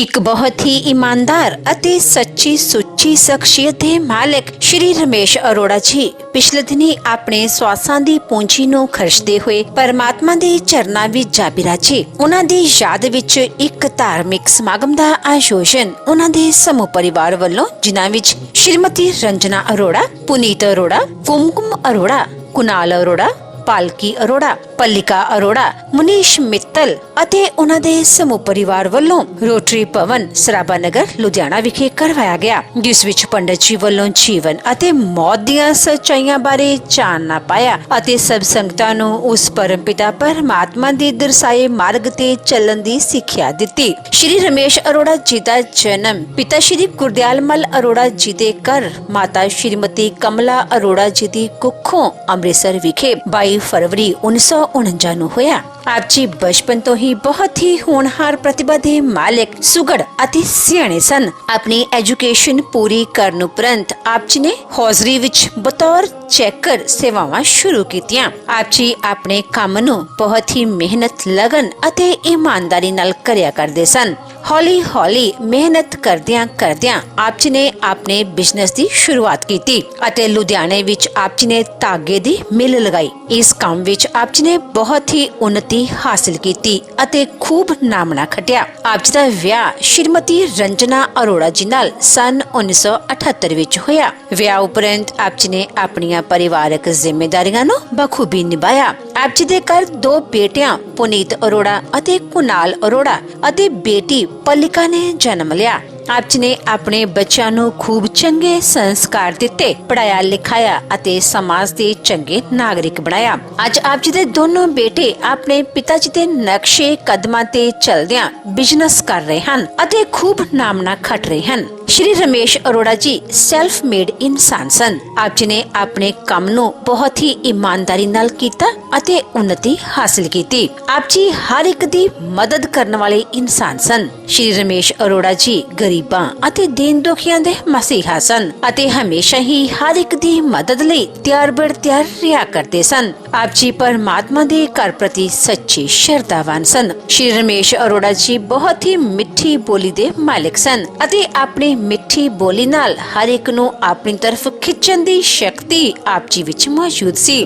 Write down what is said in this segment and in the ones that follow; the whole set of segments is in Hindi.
एक बहुत ही ईमानदार ਅਤੇ सच्ची सुच्ची शख्सियत ਦੇ मालिक श्री रमेश अरोड़ा जी पिछले दिनी अपने ਸਵਾਸਾਂ ਦੀ ਪੂੰਜੀ ਨੂੰ ਖਰਚਦੇ ਹੋਏ ਪਰਮਾਤਮਾ ਦੇ ਚਰਨਾਂ ਵਿੱਚ ਜਾ ਬਿਰਾਜੇ। ਉਹਨਾਂ ਦੀ ਯਾਦ ਵਿੱਚ ਇੱਕ ਧਾਰਮਿਕ ਸਮਾਗਮ ਦਾ ਆਯੋਜਨ ਉਹਨਾਂ ਦੇ ਸਮੂਹ ਪਰਿਵਾਰ ਵੱਲੋਂ, ਜਿਨ੍ਹਾਂ ਵਿੱਚ श्रीमती रंजना अरोड़ा, पुनीत अरोड़ा, कुमकुम अरोड़ा, कुणाल अरोड़ा, पालकी अरोड़ा, पल्लिका अरोड़ा, मुनीश मित्तल ਅਤੇ ਉਹਨਾਂ ਦੇ ਸਮੂਹ ਪਰਿਵਾਰ ਵੱਲੋਂ ਰੋਟਰੀ ਭਵਨ ਸਰਾਭਾ ਨਗਰ ਲੁਧਿਆਣਾ ਵਿਖੇ ਕਰਵਾਇਆ ਗਿਆ, ਜਿਸ ਵਿੱਚ ਪੰਡਤ ਜੀ ਵੱਲੋਂ ਜੀਵਨ ਅਤੇ ਮੌਤ ਦੀਆਂ ਸੱਚਾਈਆਂ ਬਾਰੇ ਚਾਨਣਾ ਪਾਇਆ ਅਤੇ ਸਭ ਸੰਗਤਾਂ ਨੂੰ ਉਸ ਪਰਮਪਿਤਾ ਪਰਮਾਤਮਾ ਦੇ ਦਰਸਾਏ ਮਾਰਗ ਤੇ ਚੱਲਣ ਦੀ ਸਿੱਖਿਆ ਦਿੱਤੀ। ਸ਼੍ਰੀ ਰਮੇਸ਼ ਅਰੋੜਾ ਜੀ ਦਾ ਜਨਮ ਪਿਤਾ ਸ਼੍ਰੀ ਗੁਰਦਿਆਲ ਮੱਲ ਅਰੋੜਾ ਜੀ ਦੇ ਘਰ ਮਾਤਾ ਸ਼੍ਰੀਮਤੀ ਕਮਲਾ ਅਰੋੜਾ ਜੀ ਦੀ ਕੁੱਖੋਂ ਅੰਮ੍ਰਿਤਸਰ ਵਿਖੇ 22 ਫਰਵਰੀ 1949 ਨੂੰ ਹੋਇਆ। ਆਪ ਜੀ ਬਚਪਨ ਤੋਂ ਹੀ ਬਹੁਤ ਹੀ ਹੋਣਹਾਰ ਪ੍ਰਤਿਭਾ ਦੇ ਮਾਲਕ, ਸੁਗੜ ਅਤੇ ਸਿਆਣੇ ਸਨ। ਆਪਣੀ ਐਜੂਕੇਸ਼ਨ ਪੂਰੀ ਕਰਨ ਉਪਰੰਤ ਆਪ ਜੀ ਨੇ ਹੌਜ਼ਰੀ ਵਿੱਚ ਬਤੌਰ ਚੈਕਰ ਸੇਵਾਵਾਂ ਸ਼ੁਰੂ ਕੀਤੀਆਂ। ਆਪ ਜੀ ਆਪਣੇ ਕੰਮ ਨੂੰ ਬਹੁਤ ਹੀ ਮਿਹਨਤ, ਲਗਨ ਅਤੇ ਇਮਾਨਦਾਰੀ ਨਾਲ ਕਰਿਆ ਕਰਦੇ ਸਨ। ਹੌਲੀ ਹੌਲੀ ਮਿਹਨਤ ਕਰਦਿਆਂ ਕਰਦਿਆਂ ਆਪ ਜੀ ਨੇ ਆਪਣੇ ਬਿਜ਼ਨਸ ਦੀ ਸ਼ੁਰੂਆਤ ਕੀਤੀ ਅਤੇ ਲੁਧਿਆਣੇ ਵਿੱਚ ਆਪ ਜੀ ਨੇ ਧਾਗੇ ਦੀ ਮਿਲ ਲਗਾਈ। ਇਸ ਕੰਮ ਵਿੱਚ ਆਪ ਜੀ ਨੇ ਬਹੁਤ ਹੀ ਉન્નਤੀ ਹਾਸਿਲ ਕੀਤੀ ਅਤੇ ਖੂਬ ਨਾਮਣਾ ਖਟਿਆ। ਆਪ ਜੀ ਦਾ ਵਿਆਹ ਸ਼੍ਰੀਮਤੀ ਰੰਜਨਾ ਅਰੋੜਾ ਜੀ ਨਾਲ ਸਨ 1978 ਵਿੱਚ ਹੋਇਆ। ਵਿਆਹ ਉਪਰੰਤ ਆਪ ਜੀ ਨੇ ਆਪਣੀਆਂ ਪਰਿਵਾਰਕ ਜ਼ਿੰਮੇਦਾਰੀਆਂ ਨੂੰ ਬਖੂਬੀ ਨਿਭਾਇਆ। ਆਪ ਜੀ ਦੇ ਘਰ 2 ਬੇਟਿਆਂ ਪੁਨੀਤ ਅਰੋੜਾ ਅਤੇ ਕੁਨਾਲ ਅਰੋੜਾ ਅਤੇ ਬੇਟੀ ਪੱਲਿਕਾ ਨੇ ਜਨਮ ਲਿਆ। ਆਪ ਜੀ ਨੇ ਆਪਣੇ ਬੱਚਿਆਂ ਨੂੰ ਖੂਬ ਚੰਗੇ ਸੰਸਕਾਰ ਦਿੱਤੇ, ਪੜਾਇਆ ਲਿਖਾਇਆ ਅਤੇ ਸਮਾਜ ਦੇ ਚੰਗੇ ਨਾਗਰਿਕ ਬਣਾਇਆ। ਅੱਜ ਆਪ ਜੀ ਦੇ ਦੋਨੋਂ ਬੇਟੇ ਆਪਣੇ ਪਿਤਾ ਜੀ ਦੇ ਨਕਸ਼ੇ ਕਦਮਾਂ ਤੇ ਚੱਲਦਿਆਂ ਬਿਜ਼ਨਸ ਕਰ ਰਹੇ ਹਨ ਅਤੇ ਖੂਬ ਨਾਮਣਾ ਖੱਟ ਰਹੇ ਹਨ। ਸ਼੍ਰੀ ਰਮੇਸ਼ ਅਰੋੜਾ ਜੀ ਸੈਲਫ ਮੇਡ ਇਨਸਾਨ ਸਨ। ਆਪ ਜੀ ਨੇ ਆਪਣੇ ਕੰਮ ਨੂੰ ਬਹੁਤ ਹੀ ਇਮਾਨਦਾਰੀ ਨਾਲ ਕੀਤਾ ਅਤੇ ਉન્નਤੀ ਹਾਸਿਲ ਕੀਤੀ। ਆਪ ਜੀ ਹਰ ਇੱਕ ਦੀ ਮਦਦ ਕਰਨ ਵਾਲੇ ਇਨਸਾਨ ਸਨ। ਸ਼੍ਰੀ ਰਮੇਸ਼ ਅਰੋੜਾ ਜੀ ਗਰੀਬਾਂ ਅਤੇ ਦੀਨ ਦੁਖੀਆਂ ਦੇ ਮਸੀਹਾ ਸਨ ਅਤੇ ਹਮੇਸ਼ਾ ਹੀ ਹਰ ਇੱਕ ਦੀ ਮਦਦ ਲਈ ਤਿਆਰ ਬਰ ਤਿਆਰ ਰਿਹਾ ਕਰਦੇ ਸਨ। ਆਪ ਜੀ ਪਰਮਾਤਮਾ ਦੇ ਘਰ ਪ੍ਰਤੀ ਸੱਚੇ ਸ਼ਰਧਾਵਾਨ ਸਨ। ਸ਼੍ਰੀ ਰਮੇਸ਼ ਅਰੋੜਾ ਜੀ ਬਹੁਤ ਹੀ ਮਿੱਠੀ ਬੋਲੀ ਦੇ ਮਾਲਿਕ ਸਨ ਅਤੇ ਆਪਣੀ ਮਿੱਠੀ ਬੋਲੀ ਨਾਲ ਹਰ ਇੱਕ ਨੂੰ ਆਪਣੀ ਤਰਫ ਖਿੱਚਣ ਦੀ ਸ਼ਕਤੀ ਆਪ ਜੀ ਵਿੱਚ ਮੌਜੂਦ ਸੀ।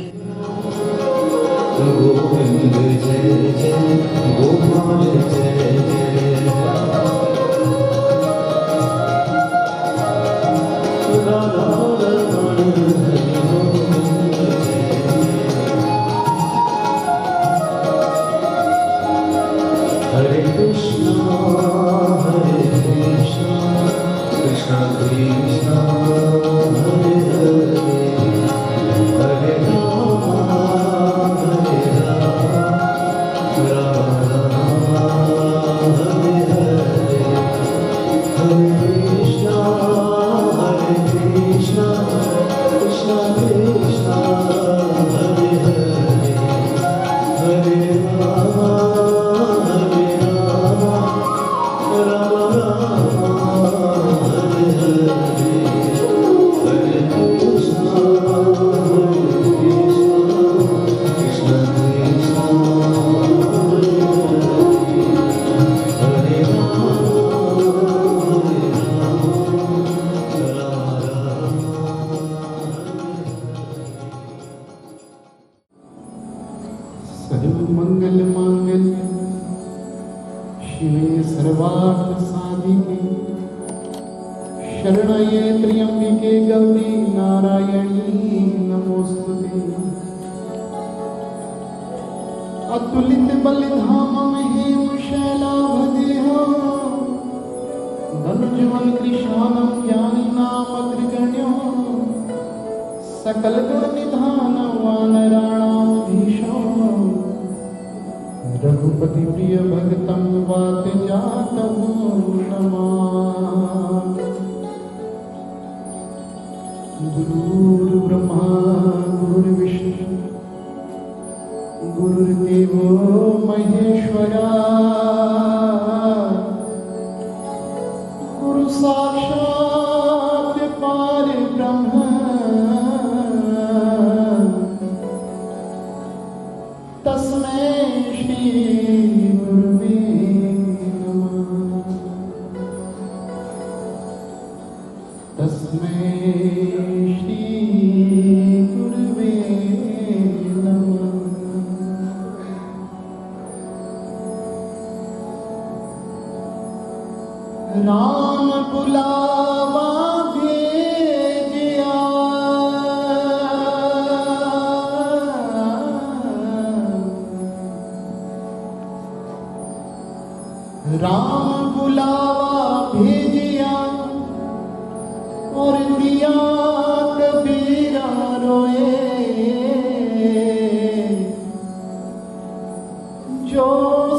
मंगल मांगल शिवे सर्वार्थ साधिके शरण्ये त्र्यंबिके गौरी नारायणी नमोस्तुते। अतुलित बलिधाम हेम शैलाभदेहो धनुज्वल कृशानं ज्ञानी नाम अग्रगण्यो सकल गुण निधान वानराणां धीशो रघुपति प्रिय भगतम वात जातम नमामि। गुरु ब्रह्मा गुरु विष्णु गुरुर्देवो महेश्वरा गुरु साक्षात् परब्रह्म तस्मै श्री गुरुवे नमः। राम बुलावा भेजिया राम बुलावा भेजिया और दिया कबीरा रोए जो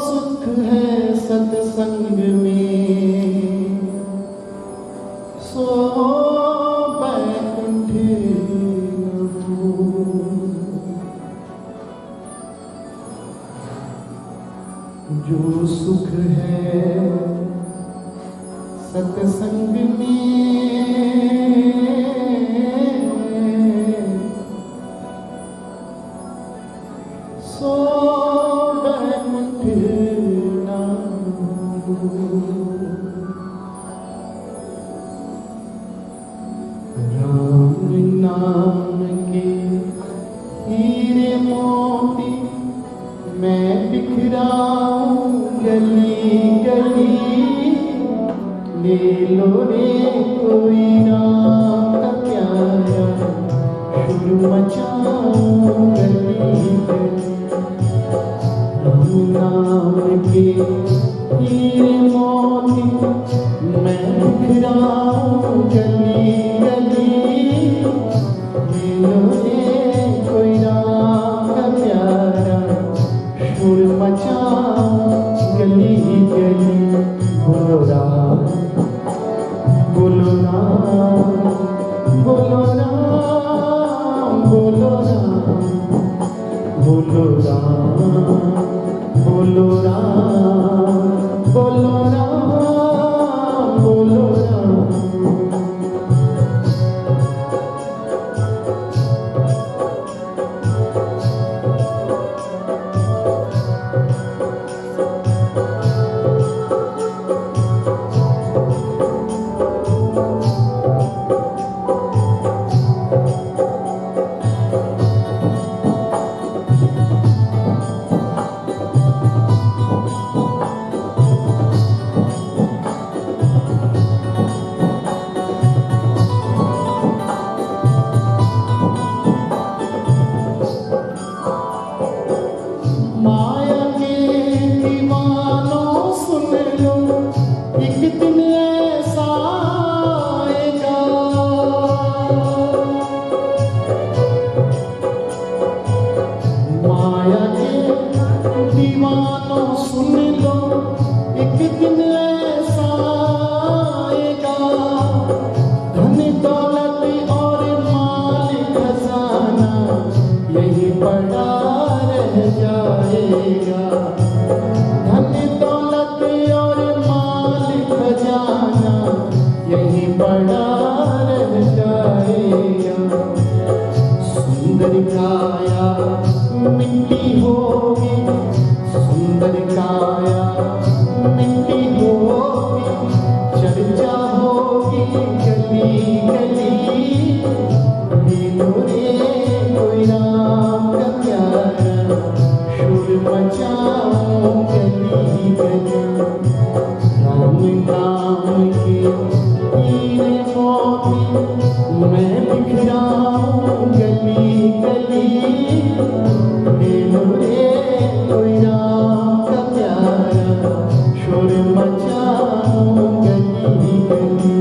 सुख है सत्संग में सो बैकुंठ जो सुख है सत्संग में सो बैकुंठ राम नाम के हीरे मोती मैं बिखराऊं गली गली ले लो रे कोई राम का प्यारा शुरू मचाऊं गली गली राम नाम के हीरे मोती मैं बिखराऊं गली गली ले लो रे कोई राम का प्यारा शुर मचाऊं गली गली बोलो राम बोलो राम बोलो राम बोलो राम बोलो राम बोलो राम बोलो राम बोलो राम माया के दीवानों सुन लो एक दिन ऐसा आएगा माया के दीवानों सुन लो एक दिन ऐसा आएगा धन दौलत और माल खजाना यही पड़ा रह जाएगा धन दौलत और माल खजाना यही पड़ा रह जाएगा सुंदर काया मिट्टी होगी सुंदर काया मिट्टी होगी चर्चा होगी गली गली ले लो रे कोई राम का प्यारा शुर मचाऊं गली गली राम नाम के हीरे मोती मैं बिखराऊं गली गली ले लो रे कोई राम का प्यारा शुर मचाऊं गली गली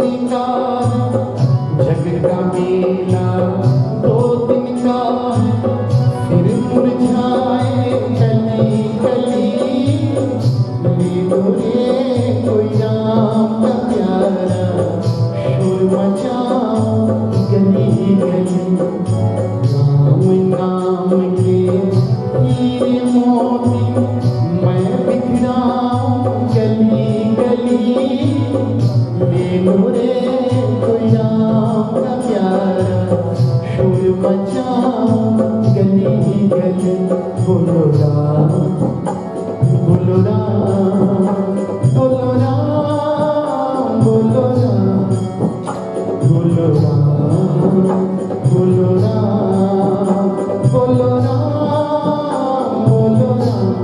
दिन का है जग का मेला, 2 दिन का है फिर मुरझाए कली कली। ले लो रे कोई राम का प्यारा, शोर मचाओ गली गली। राम नाम के हीरे मोती मैं बिखराऊं गली गली। ले लो रे कोई राम का प्यारा, शोर मचाओ गली गली। बोलो राम बोलो राम बोलो राम बोलो राम बोलो राम बोलो राम बोलो राम बोलो राम।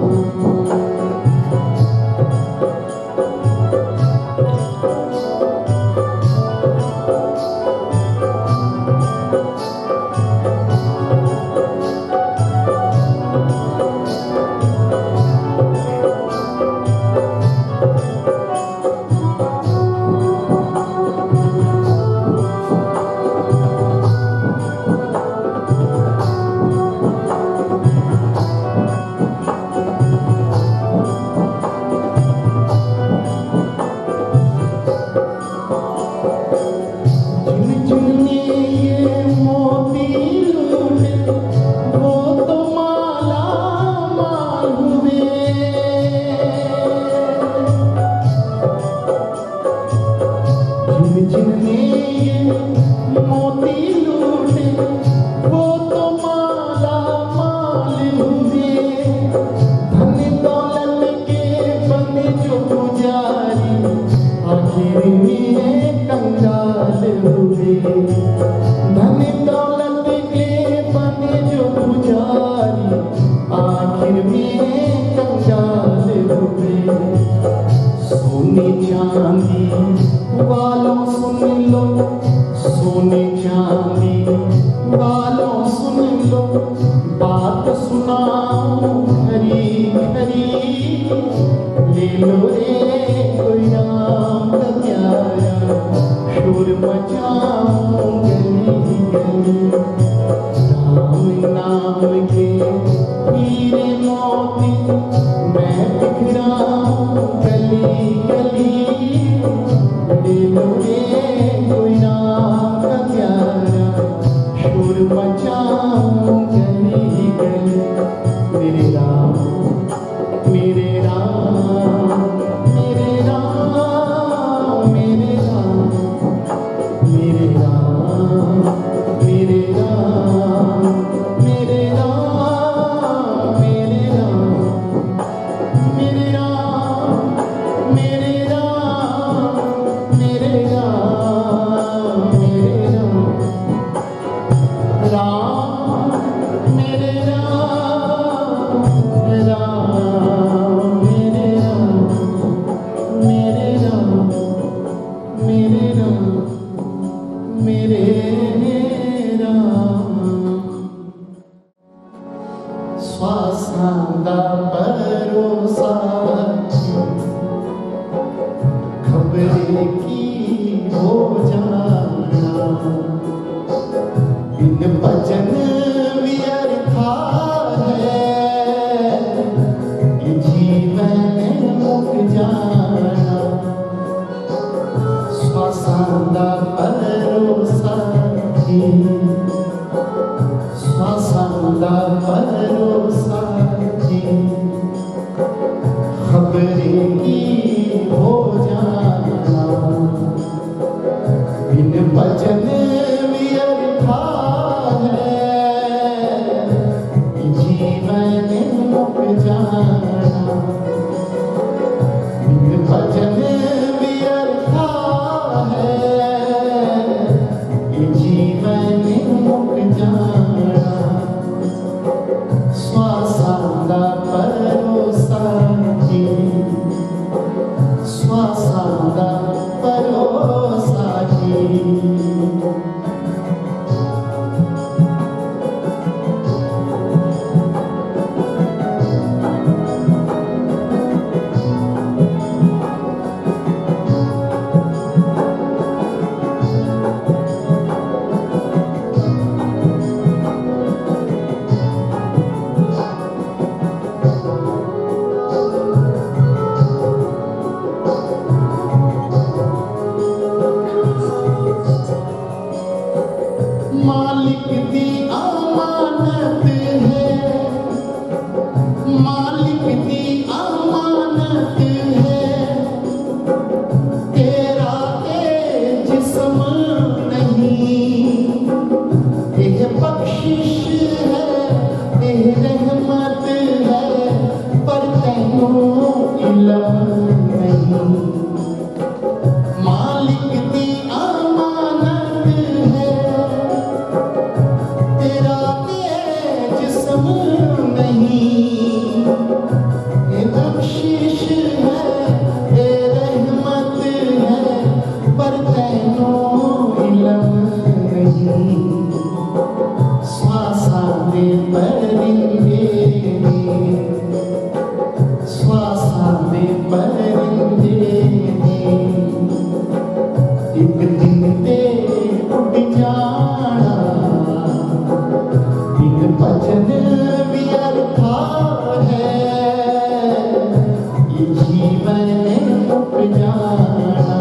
झुनझुने ये मोती लूटे वो तो माला माल हुए। झुनझुने ये मोती लूटे वो तो माला माल हुए। धन दौलत के बने जो पुजारी, आखिर में कंगाल हुए। धन दौलत के बने जो पुजारी, आखिर में कंगाल हुए। सोने चांदी वालों सुन लो, सोने चांदी वालों सुन लो, बात सुनाओ खरी खरी। ले लो रे कोई राम का प्यारा, शोर मचाओ गली गली। राम नाम के हीरे मोती मैं बिखराऊं गली गली। ले लो रे कोई राम का प्यारा, शोर मचाओ गली गली। मेरे राम मेरे राम मेरे राम मेरे राम मेरे राम मेरे राम मेरे राम मेरे राम मेरे राम मेरे राम मेरे राम मेरे राम। राम मेरे राम राम मेरे राम मेरे राम मेरे राम मेरे राम। श्वासांदा भरोसा खबरें की हो जाना। बिन भजन व्यर्था है, ये जीवन मुक जाना। श्वासांदा भरोसा की, श्वासांदा भरोसा की, खबरें की हो जाना। बिन भजन व्यर्था है, जीवन मुक जाना। बिन भजन व्यर्था है, जीवन मुक जाना। श्वासांदा भरोसा की, श्वासांदा भरोसा की। एक दिन ते उड़ जाना बिन भजन व्यर्था है ये जीवन मुक जाना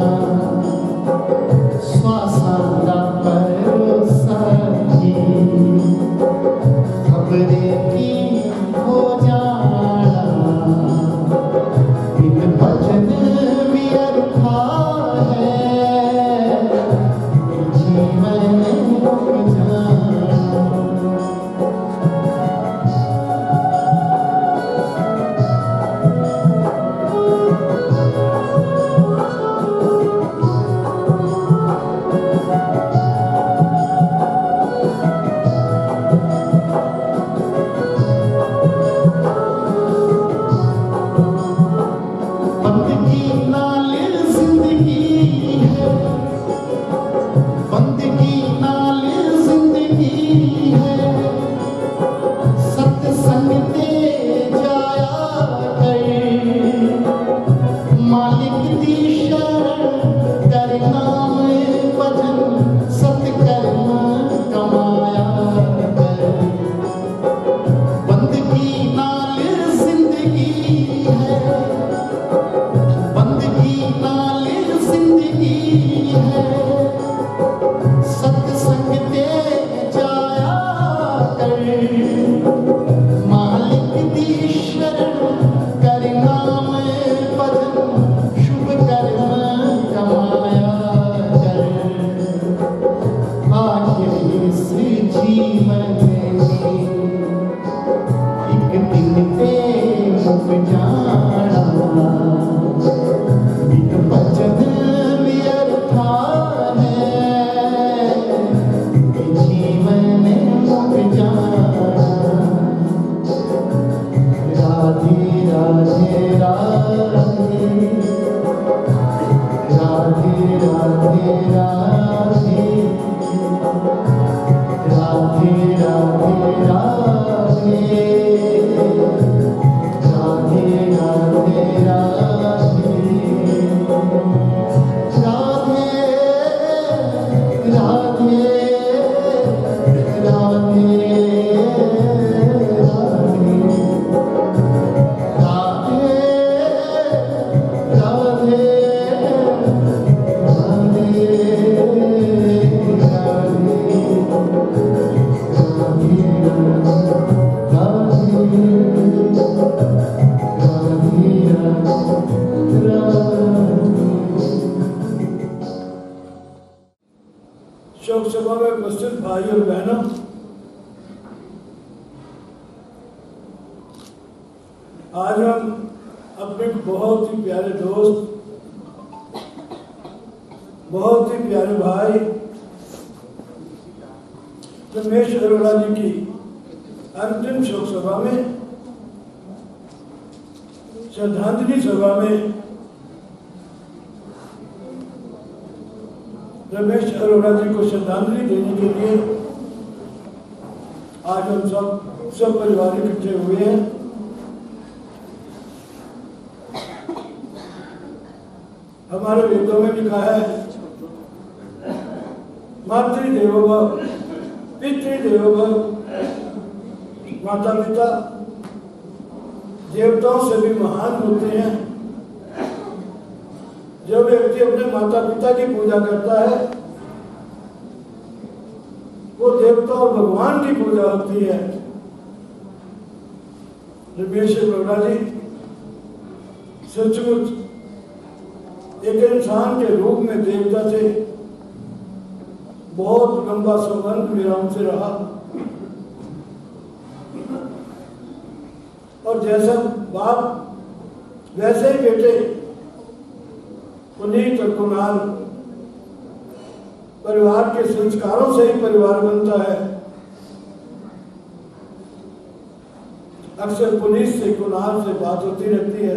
श्वासां दा भरोसा जी खबरे की हो जाना बिन भजन व्यर्था है जीवन मुक जाना। बंदगी नाल जिंदगी है बंदगी नाल जिंदगी है सत्संग ते जाया कर मालिक दी शरण कर नाम भजन सत्कर्म कमाया कर बंदगी नाल जिंदगी है बंदगी नाल जिंदगी है सत्संग ते जाया कर मालिक दी शरण कर नाम भजन शुभ कर्म कमाया कर आखिर इस जीवन में एक दिन ते मुक जाना बिन भजन व्यर्था है ये जीवन मुक जाना। राधे राधे राधे राधे राधे राधे राधे राधे राधे राधे राधे राधे राधे शोक सभा में उपस्थित भाई और बहनों, आज हम अपने बहुत ही प्यारे दोस्त, बहुत ही प्यारे भाई रमेश अरोड़ा जी की अंतिम शोक सभा में, श्रद्धांजलि सभा में रमेश अरोड़ा जी को श्रद्धांजलि देने के लिए आज हम सब परिवार इकट्ठे हुए हैं। हमारे वेदों में लिखा है मातृदेवो भव पितृदेवो भव, माता पिता देवताओं से भी महान होते हैं। जो व्यक्ति अपने माता पिता की पूजा करता है वो देवता और भगवान की पूजा होती है। रमेश अरोड़ा जी सचमुच एक इंसान के रूप में देवता थे। बहुत लंबा संबंध मेरा उनसे रहा और जैसा बाप वैसे ही बेटे पुनीत और कुणाल, परिवार के संस्कारों से ही परिवार बनता है। अक्सर पुनीत से कुणाल से बात होती रहती है।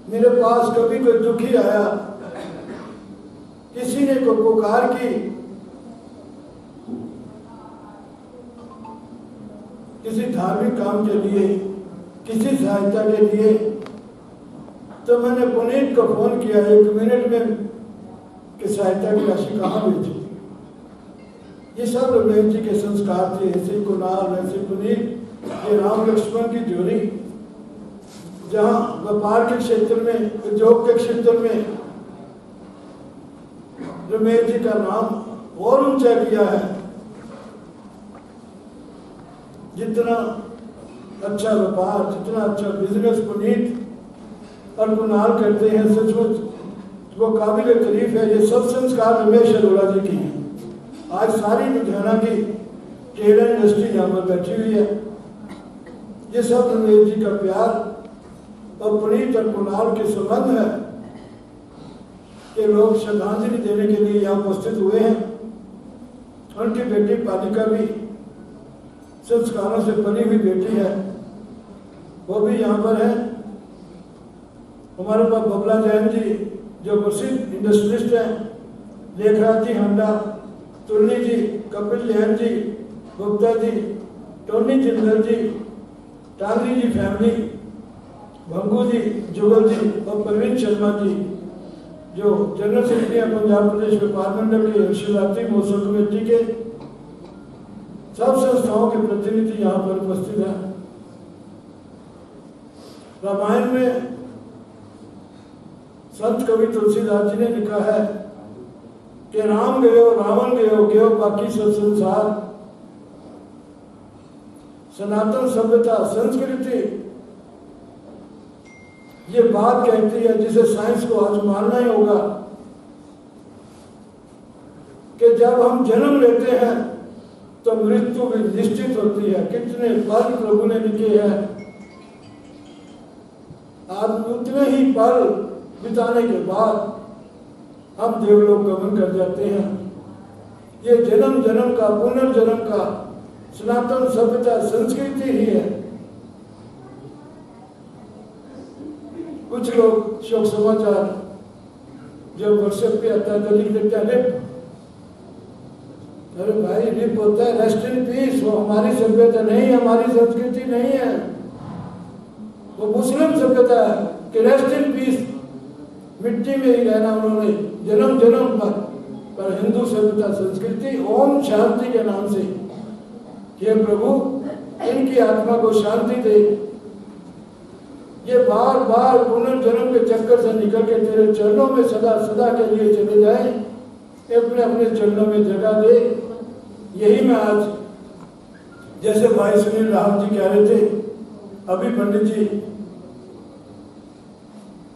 मेरे पास कभी कोई दुखी आया, किसी ने कोई पुकार की, किसी धार्मिक काम के लिए, किसी सहायता के लिए, तो मैंने पुनीत को फोन किया। 1 मिनट में कि सहायता की राशि कहाँ भेजी। ये सब रमेश जी के संस्कार थे। ऐसे कुणाल, वैसे पुनीत, ये राम लक्ष्मण की जोड़ी जहाँ व्यापार के क्षेत्र में, उद्योग के क्षेत्र में रमेश जी का नाम और ऊंचा किया है। जितना अच्छा व्यापार, जितना अच्छा बिजनेस पुनीत और कुणाल करते हैं, सचमुच वो काबिल तारीफ है। ये सब संस्कार रमेश अरोड़ा जी की हैं। आज सारी लुधियाना की ट्रेड इंडस्ट्री यहाँ पर बैठी हुई है। ये सब रमेश जी का प्यार और पुनीत और कुणाल के संबंध है कि लोग श्रद्धांजलि देने के लिए यहाँ उपस्थित हुए हैं। उनकी बेटी पालिका भी संस्कारों से बनी हुई बेटी है, वो भी यहाँ पर है। हमारे पास बबला जैन जी जो प्रसिद्ध इंडस्ट्रियलिस्ट हैं, लेखराज जी हंडा, तुलनी जी, कपिल जैन जी, गुप्ता जी, टोनी जिंदल जी, टांगरी जी फैमिली, भंगू जी, जुगल जी और प्रवीण शर्मा जी जो जनरल सेक्रेटरी हैं पंजाब प्रदेश व्यापार मंडल के, शिवरात्रि महोत्सव कमेटी के, सब संस्थाओं के प्रतिनिधि यहाँ पर उपस्थित हैं। रामायण में संत कवि तुलसीदास जी ने लिखा है कि राम गयो रावण गयो, गयो बाकी सब संसार। सनातन सभ्यता, संस्कृति ये बात कहती है जिसे साइंस को आज मानना ही होगा कि जब हम जन्म लेते हैं तो मृत्यु भी निश्चित होती है। कितने पल प्रभु ने लिखे हैं, आज उतने ही पल बिताने के बाद हम देवलोक गमन कर जाते हैं। ये जन्म जन्म का, पुनर्जन्म का सनातन सभ्यता संस्कृति ही है। कुछ लोग शोक समाचार जो व्हाट्सएप पे आता है तो लिख देते हैं रिप। अरे भाई, रिप होता है रेस्ट इन पीस। वो हमारी सभ्यता नहीं है, हमारी संस्कृति नहीं है। वो मुस्लिम सभ्यता है कि रेस्ट इन पीस, मिट्टी में ही रहना उन्होंने जन्म जन्म पर हिंदू सभ्यता संस्कृति ओम शांति के नाम से, हे प्रभु इनकी आत्मा को शांति दे। ये बार बार पुनर्जन्म के चक्कर से निकल के तेरे चरणों में सदा सदा के लिए चले जाए, अपने अपने चरणों में जगह दे। यही मैं आज, जैसे भाई सुनील राम जी कह रहे थे, अभी पंडित जी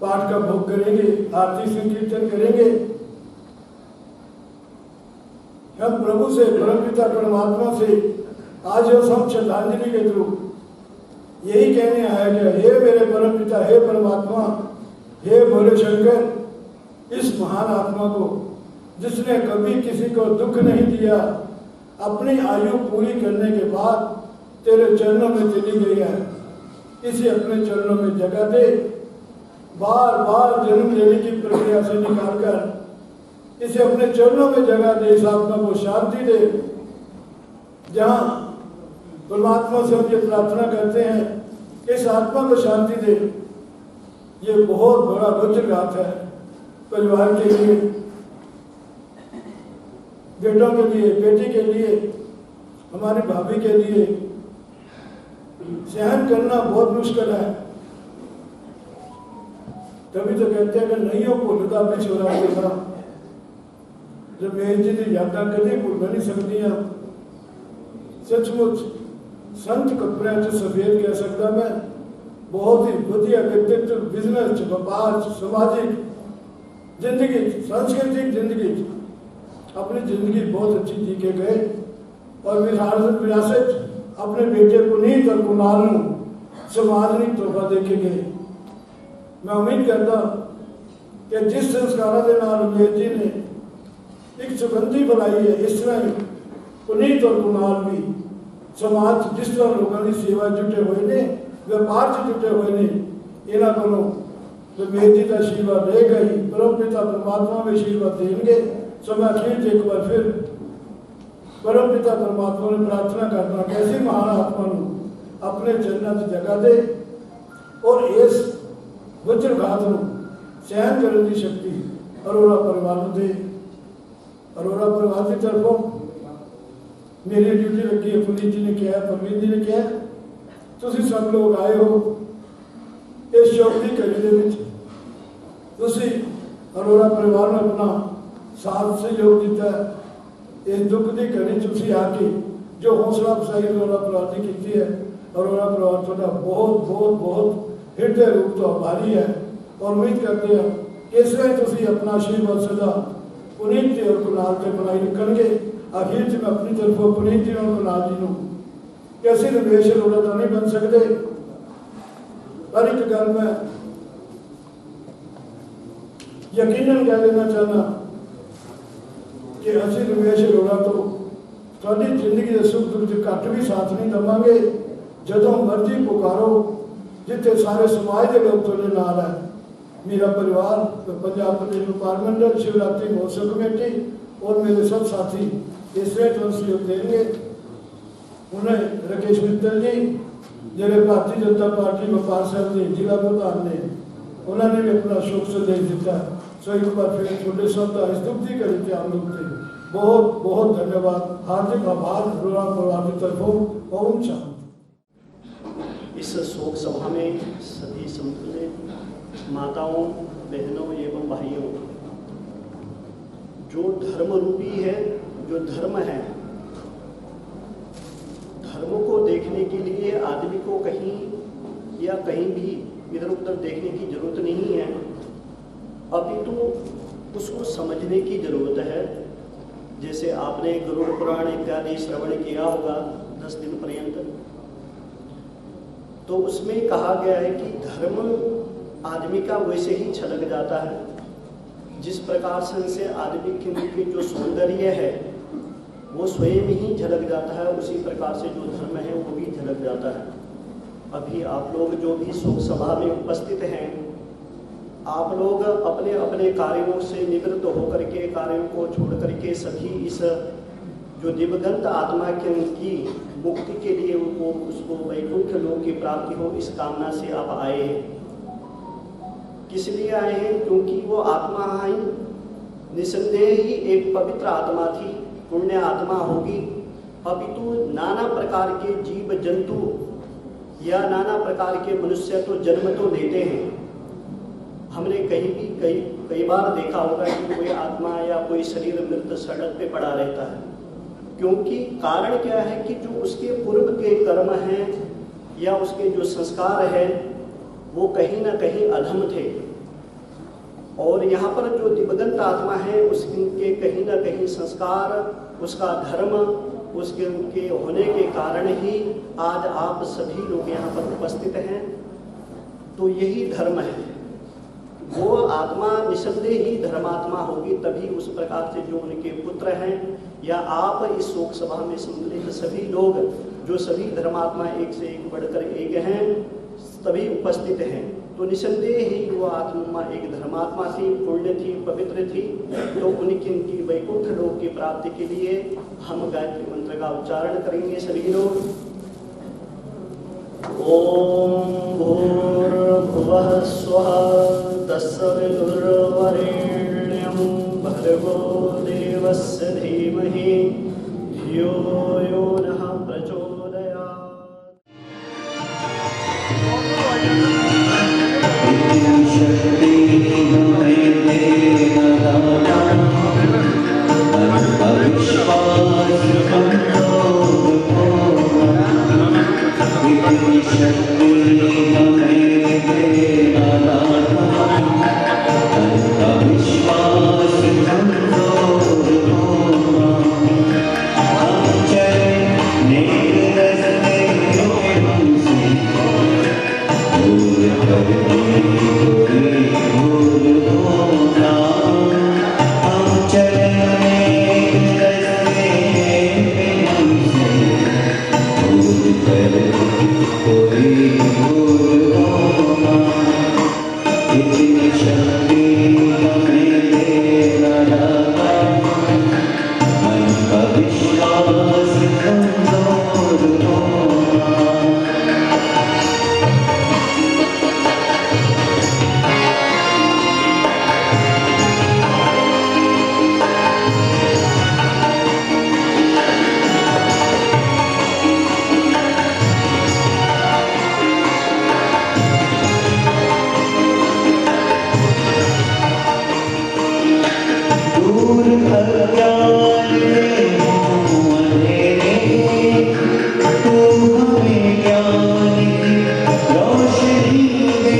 पाठ का भोग करेंगे, आरती संकीर्तन करेंगे। हम प्रभु से, परमपिता परमात्मा से आज हम श्रद्धांजलि के थ्रू यही कहने आया कि हे मेरे परमपिता, हे परमात्मा, हे भोले शंकर, इस महान आत्मा को जिसने कभी किसी को दुख नहीं दिया, अपनी आयु पूरी करने के बाद तेरे चरणों में चली गई है, इसे अपने चरणों में जगह दे। बार बार जन्म लेने की प्रक्रिया से निकालकर इसे अपने चरणों में जगह दे, इस आत्मा को शांति दे। जहाँ परमात्मा से हम ये प्रार्थना करते हैं, इस आत्मा को शांति दे। ये बहुत बड़ा वज्रघात है परिवार के लिए, बेटों के लिए, बेटी के लिए, हमारी भाभी के लिए। सहन करना बहुत मुश्किल है। तभी तो कहते हैं कि नहीं हो भुलदा पिछोरा देना। रमेश जी की यादा कभी भूल नहीं सकती। सचमुच संत कपड़े च सफेद कह सकता मैं। बहुत ही वधिया व्यक्तित्व, बिजनेस, व्यापार, सामाजिक जिंदगी, सांस्कृतिक जिंदगी, अपनी जिंदगी बहुत अच्छी जी के गए और विरासत अपने बेटे पुनीत और कुणाल समाज ने तोहफा दे के गए। मैं उम्मीद करता कि जिस संस्कारों के नाल रमेश जी ने एक सुगंधी बनाई है, इस तरह ही पुनीत और कुणाल भी समाज जिस तरह लोगों की सेवा जुटे हुए ने, व्यापार से जुटे हुए ने, इन्हों को रमेश जी का आशीर्वाद रहेगा ही। परम पिता परमात्मा में आशीर्वाद देंगे। सो मैं अखीर एक बार फिर परम पिता परमात्मा ने प्रार्थना करना कैसी महान आत्मा को अपने चरणों से जगह दे और इस वज्रघात को सहन करने की शक्ति अरोड़ा परिवार के अरोड़ा परिवार की तरफों मेरी ड्यूटी लगी है। पुनीत जी ने किया, परवीन जी ने किया, तुसी सब लोग आए हो इस शौक की घड़ी के अरोड़ा परिवार ने अपना साथ सहयोग दिता है। इस दुख की घड़ी तुसी आके जो हौसला अफजाई अरोड़ा परिवार ने की है, अरोड़ा परिवार थोड़ा बहुत बहुत बहुत हृदय रूप तो आभारी है और उम्मीद करते हैं कि इसलिए तुसी अपना आशीर्वाद सदा पुनीत जी और कुणाल से बनाई रखेंगे। आखिर में अपनी तरफों पुनीत जी और कुणाल जी को कैसे रमेश अरोड़ा तो नहीं बन सकते, पर एक गल मैं यकीनन कह देना चाहना कि असि रमेश अरोड़ा तो थोड़ी जिंदगी के सुख दुख घट भी साथ नहीं देवांगे। जदों मर्जी पुकारो, जिथे सारे समाज के लोग थोड़े नाल है, मेरा परिवार, पंजाब प्रदेश व्यापार मंडल, शिवरात्रि महोत्सव कमेटी और मेरे सब साथी इसलिए तो सहयोग देंगे। उन्हें राकेश मित्तल जी जिहड़े भारतीय जनता पार्टी व्यापार साहब के जिला प्रधान ने, उन्होंने भी अपना शोक संदेश दिता। सो एक बार फिर छोटे शब्द इस दुख की घड़ी के हम लोग थे बहुत बहुत धन्यवाद, हार्दिक आभार अरोड़ा परिवार की तरफों। ओम शांति। इस शोक सभा में सभी समतुल्य माताओं, बहनों एवं भाइयों, जो धर्म रूपी है, जो धर्म है, धर्म को देखने के लिए आदमी को कहीं या कहीं भी इधर उधर देखने की जरूरत नहीं है, अपितु उसको समझने की जरूरत है। जैसे आपने गरुड़ पुराण इत्यादि श्रवण किया होगा 10 दिन पर्यंत, तो उसमें कहा गया है कि धर्म आदमी का वैसे ही छलक जाता है, जिस प्रकार से आदमी के जो सौंदर्य है वो स्वयं ही झलक जाता है, उसी प्रकार से जो धर्म है वो भी झलक जाता है। अभी आप लोग जो भी शोक सभा में उपस्थित हैं, आप लोग अपने अपने कार्यों से निवृत्त होकर के, कार्यों को छोड़ करके सभी इस जो दिवंगत आत्मा की मुक्ति के लिए वो उसको वैकुंठ लोक की प्राप्ति हो, इस कामना से आप आए हैं। किस लिए आए हैं? क्योंकि वो आत्मा ही निसंदेह ही एक पवित्र आत्मा थी, पुण्य आत्मा होगी, अपितु नाना प्रकार के जीव जंतु या नाना प्रकार के मनुष्य तो जन्म तो लेते हैं। हमने कहीं भी कई बार देखा होगा कि कोई आत्मा या कोई शरीर मृत सड़क पे पड़ा रहता है, क्योंकि कारण क्या है कि जो उसके पूर्व के कर्म हैं या उसके जो संस्कार हैं वो कहीं ना कहीं अधम थे, और यहाँ पर जो दिवंगत आत्मा है उसके कहीं ना कहीं संस्कार, उसका धर्म, उसके उनके होने के कारण ही आज आप सभी लोग यहाँ पर उपस्थित हैं। तो यही धर्म है, वो आत्मा निसंदेह ही धर्मात्मा होगी, तभी उस प्रकार से जो उनके पुत्र हैं या आप इस शोक सभा में सम्मिलित सभी लोग जो सभी धर्मात्मा एक से एक बढ़कर एक हैं, तभी उपस्थित हैं। तो निसंदेह ही वो आत्मा एक धर्मात्मा थी, पुण्य थी, पवित्र थी। तो उनकी वैकुंठ लोक की प्राप्ति के लिए हम गायत्री मंत्र का उच्चारण करेंगे सभी लोग। ओम भूर्भुवः स्वः तत्सवितुर्वरेण्यं भर्गो देवस्य धीमहि धियो यो नः प्रचोदयात्। विश्वास अज्ञान हूँ अंधेरे, तू हमें ज्ञान की रोशनी दे।